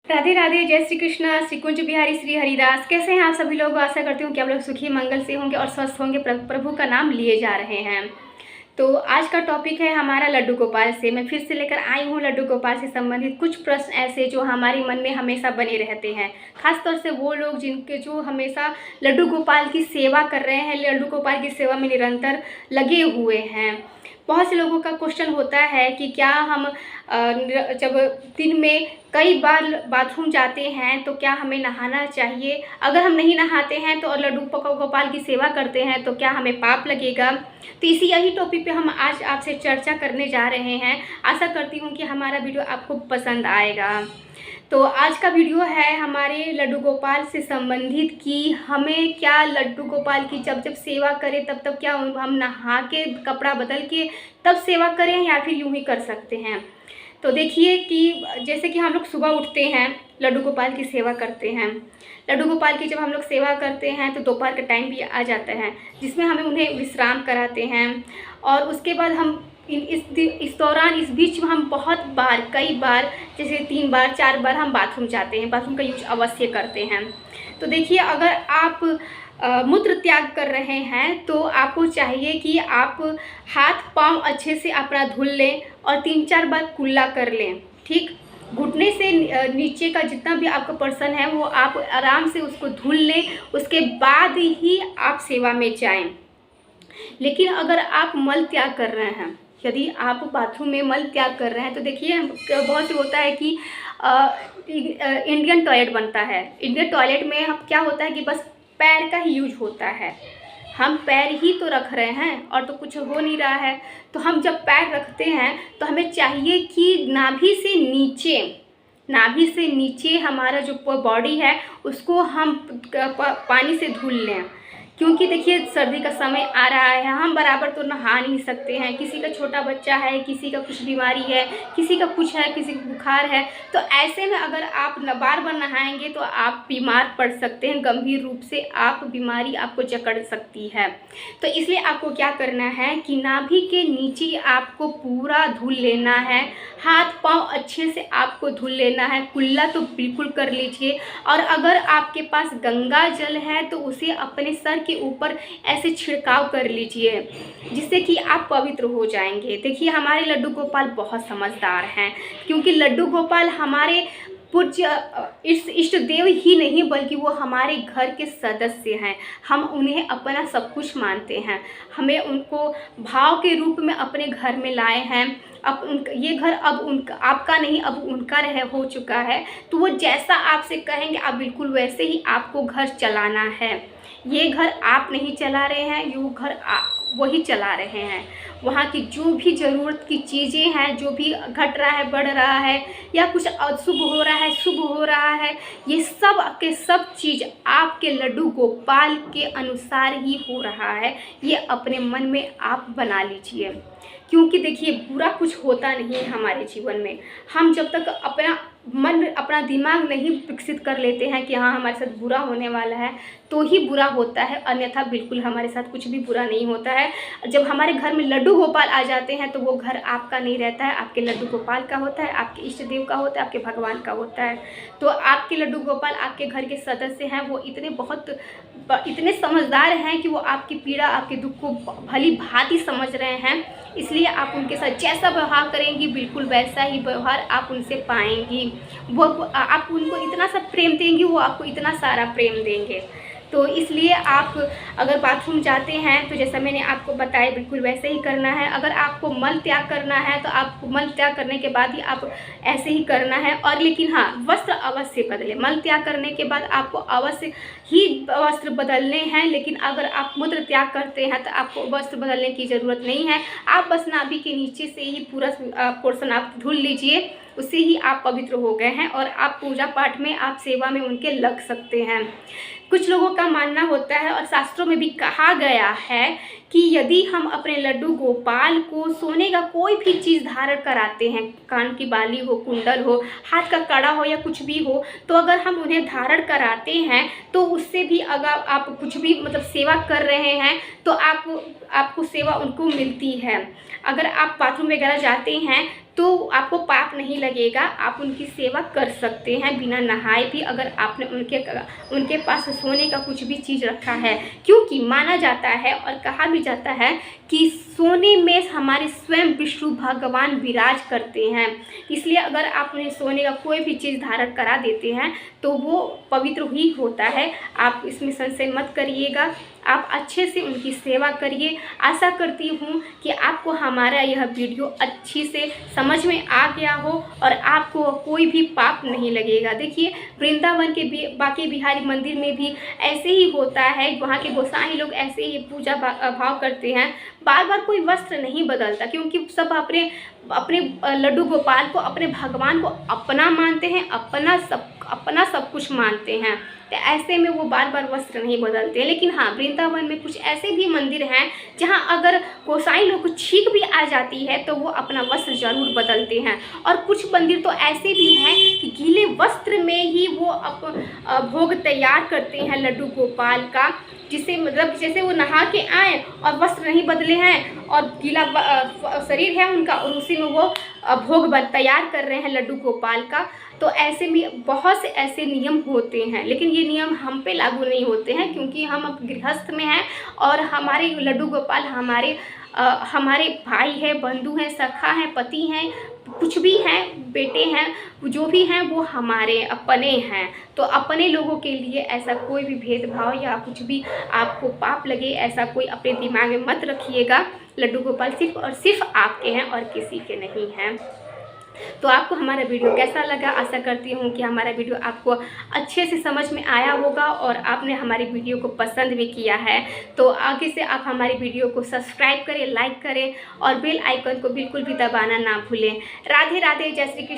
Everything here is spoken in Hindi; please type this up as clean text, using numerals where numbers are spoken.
राधे राधे, जय श्री कृष्णा, श्री कुंज बिहारी श्री हरिदास। कैसे हैं आप सभी लोग। आशा करती हूँ कि आप लोग सुखी मंगल से होंगे और स्वस्थ होंगे, प्रभु का नाम लिए जा रहे हैं। तो आज का टॉपिक है हमारा लड्डू गोपाल से। मैं फिर से लेकर आई हूँ लड्डू गोपाल से संबंधित कुछ प्रश्न ऐसे जो हमारे मन में हमेशा बने रहते हैं। खासतौर से वो लोग जो हमेशा लड्डू गोपाल की सेवा कर रहे हैं, लड्डू गोपाल की सेवा में निरंतर लगे हुए हैं। बहुत से लोगों का क्वेश्चन होता है कि क्या हम जब दिन में कई बार बाथरूम जाते हैं तो क्या हमें नहाना चाहिए। अगर हम नहीं नहाते हैं तो और लड्डू गोपाल की सेवा करते हैं तो क्या हमें पाप लगेगा। तो यही टॉपिक पे हम आज आपसे चर्चा करने जा रहे हैं। आशा करती हूँ कि हमारा वीडियो आपको पसंद आएगा। तो आज का वीडियो है हमारे लड्डू गोपाल से संबंधित कि हमें क्या लड्डू गोपाल की जब सेवा करें तब क्या हम नहा के कपड़ा बदल के तब सेवा करें या फिर यूं ही कर सकते हैं। तो देखिए कि जैसे कि हम लोग सुबह उठते हैं, लड्डू गोपाल की सेवा करते हैं। लड्डू गोपाल की जब हम लोग सेवा करते हैं तो दोपहर का टाइम भी आ जाता है जिसमें हमें उन्हें विश्राम कराते हैं। और उसके बाद हम इस दौरान इस बीच में हम कई बार जैसे 3 बार 4 बार हम बाथरूम जाते हैं, बाथरूम का यूज अवश्य करते हैं। तो देखिए, अगर आप मूत्र त्याग कर रहे हैं तो आपको चाहिए कि आप हाथ पांव अच्छे से अपना धुल लें और 3-4 बार कुल्ला कर लें। ठीक, घुटने से नीचे का जितना भी आपका पर्सन है वो आप आराम से उसको धुल लें, उसके बाद ही आप सेवा में जाएं। लेकिन अगर आप मल त्याग कर रहे हैं, यदि आप बाथरूम में मल त्याग कर रहे हैं तो देखिए बहुत से होता है कि इंडियन टॉयलेट बनता है। इंडियन टॉयलेट में हम क्या होता है कि बस पैर का ही यूज होता है। हम पैर ही तो रख रहे हैं और तो कुछ हो नहीं रहा है। तो हम जब पैर रखते हैं तो हमें चाहिए कि नाभि से नीचे हमारा जो बॉडी है उसको हम पानी से धुल लें। क्योंकि देखिए सर्दी का समय आ रहा है, हम बराबर तो नहा नहीं सकते हैं। किसी का छोटा बच्चा है, किसी का कुछ बीमारी है, किसी का कुछ है, किसी को बुखार है। तो ऐसे में अगर आप बार बार नहाएंगे तो आप बीमार पड़ सकते हैं, गंभीर रूप से बीमारी आपको जकड़ सकती है। तो इसलिए आपको क्या करना है कि नाभि के नीचे आपको पूरा धुल लेना है, हाथ पाँव अच्छे से आपको धुल लेना है। कुल्ला तो बिल्कुल कर लीजिए। और अगर आपके पास गंगा जल है तो उसे अपने सर के ऊपर ऐसे छिड़काव कर लीजिए जिससे कि आप पवित्र हो जाएंगे। देखिए, हमारे लड्डू गोपाल बहुत समझदार हैं, क्योंकि लड्डू गोपाल हमारे पूज्य इष्ट देव ही नहीं बल्कि वो हमारे घर के सदस्य हैं। हम उन्हें अपना सब कुछ मानते हैं। हमें उनको भाव के रूप में अपने घर में लाए हैं। अब ये घर अब आपका नहीं, अब उनका हो चुका है। तो वो जैसा आपसे कहेंगे आप बिल्कुल वैसे ही आपको घर चलाना है। ये घर आप नहीं चला रहे हैं, ये घर वही चला रहे हैं। वहाँ की जो भी ज़रूरत की चीज़ें हैं, जो भी घट रहा है, बढ़ रहा है या कुछ अशुभ हो रहा है, शुभ हो रहा है, ये सब के सब चीज़ आपके लड्डू गोपाल के अनुसार ही हो रहा है। ये अपने मन में आप बना लीजिए। क्योंकि देखिए, बुरा कुछ होता नहीं है हमारे जीवन में। हम जब तक अपना दिमाग नहीं विकसित कर लेते हैं कि हाँ हमारे साथ बुरा होने वाला है तो ही बुरा होता है, अन्यथा बिल्कुल हमारे साथ कुछ भी बुरा नहीं होता है। जब हमारे घर में लड्डू गोपाल आ जाते हैं तो वो घर आपका नहीं रहता है, आपके लड्डू गोपाल का होता है, आपके इष्ट देव का होता है, आपके भगवान का होता है। तो आपके लड्डू गोपाल आपके घर के सदस्य हैं। वो इतने समझदार हैं कि वो आपकी पीड़ा, आपके दुख को भली भांति समझ रहे हैं। इसलिए आप उनके साथ जैसा व्यवहार करेंगी बिल्कुल वैसा ही व्यवहार आप उनसे पाएंगी। वो आप उनको इतना सा प्रेम देंगी, वो आपको इतना सारा प्रेम देंगे। तो इसलिए आप अगर बाथरूम जाते हैं तो जैसा मैंने आपको बताया बिल्कुल वैसे ही करना है। अगर आपको मल त्याग करना है तो आपको मल त्याग करने के बाद ही आप ऐसे ही करना है। और लेकिन हाँ, वस्त्र अवश्य बदलें। मल त्याग करने के बाद आपको अवश्य ही वस्त्र बदलने हैं। लेकिन अगर आप मूत्र त्याग करते हैं तो आपको वस्त्र बदलने की ज़रूरत नहीं है। आप बस नाभि के नीचे से ही पूरा पोर्शन आप धुल लीजिए, उससे ही आप पवित्र हो गए हैं और आप पूजा पाठ में, आप सेवा में उनके लग सकते हैं। कुछ लोगों का मानना होता है और शास्त्रों में भी कहा गया है कि यदि हम अपने लड्डू गोपाल को सोने का कोई भी चीज़ धारण कराते हैं, कान की बाली हो, कुंडल हो, हाथ का कड़ा हो या कुछ भी हो, तो अगर हम उन्हें धारण कराते हैं तो उससे भी अगर आप कुछ भी सेवा कर रहे हैं तो आपको सेवा उनको मिलती है। अगर आप बाथरूम वगैरह जाते हैं तो आपको पाप नहीं लगेगा, आप उनकी सेवा कर सकते हैं बिना नहाए भी, अगर आपने उनके पास सोने का कुछ भी चीज़ रखा है। क्योंकि माना जाता है और कहा भी जाता है कि सोने में हमारे स्वयं विष्णु भगवान विराज करते हैं, इसलिए अगर आप उन्हें सोने का कोई भी चीज़ धारण करा देते हैं तो वो पवित्र ही होता है। आप इसमें संशय मत करिएगा, आप अच्छे से उनकी सेवा करिए। आशा करती हूँ कि आपको हमारा यह वीडियो अच्छी से समझ में आ गया हो और आपको कोई भी पाप नहीं लगेगा। देखिए वृंदावन के बांके बिहारी मंदिर में भी ऐसे ही होता है, वहाँ के गोसाई लोग ऐसे ही पूजा भाव करते हैं, बार बार कोई वस्त्र नहीं बदलता, क्योंकि सब अपने अपने लड्डू गोपाल को, अपने भगवान को अपना मानते हैं, अपना सब कुछ मानते हैं। तो ऐसे में वो बार बार वस्त्र नहीं बदलते हैं। लेकिन हाँ, वृंदावन में कुछ ऐसे भी मंदिर हैं जहाँ अगर गोसाई लोग को छींक भी आ जाती है तो वो अपना वस्त्र जरूर बदलते हैं। और कुछ मंदिर तो ऐसे भी हैं कि गीले वस्त्र में ही वो भोग तैयार करते हैं लड्डू गोपाल का, जिससे मतलब जैसे वो नहा के आए और वस्त्र नहीं बदले हैं और गीला शरीर है उनका, और उसी में वो भोग तैयार कर रहे हैं लड्डू गोपाल का। तो ऐसे में बहुत से ऐसे नियम होते हैं, लेकिन ये नियम हम पे लागू नहीं होते हैं, क्योंकि हम अब गृहस्थ में हैं और हमारे लड्डू गोपाल हमारे भाई है, बंधु हैं, सखा हैं, पति हैं, कुछ भी हैं, बेटे हैं, जो भी हैं वो हमारे अपने हैं। तो अपने लोगों के लिए ऐसा कोई भी भेदभाव या कुछ भी आपको पाप लगे, ऐसा कोई अपने दिमाग में मत रखिएगा। लड्डू गोपाल सिर्फ और सिर्फ आपके हैं और किसी के नहीं हैं। तो आपको हमारा वीडियो कैसा लगा? आशा करती हूँ कि हमारा वीडियो आपको अच्छे से समझ में आया होगा और आपने हमारी वीडियो को पसंद भी किया है। तो आगे से आप हमारी वीडियो को सब्सक्राइब करें, लाइक करें और बेल आइकन को बिल्कुल भी दबाना ना भूलें। राधे राधे, जय श्री कृष्ण।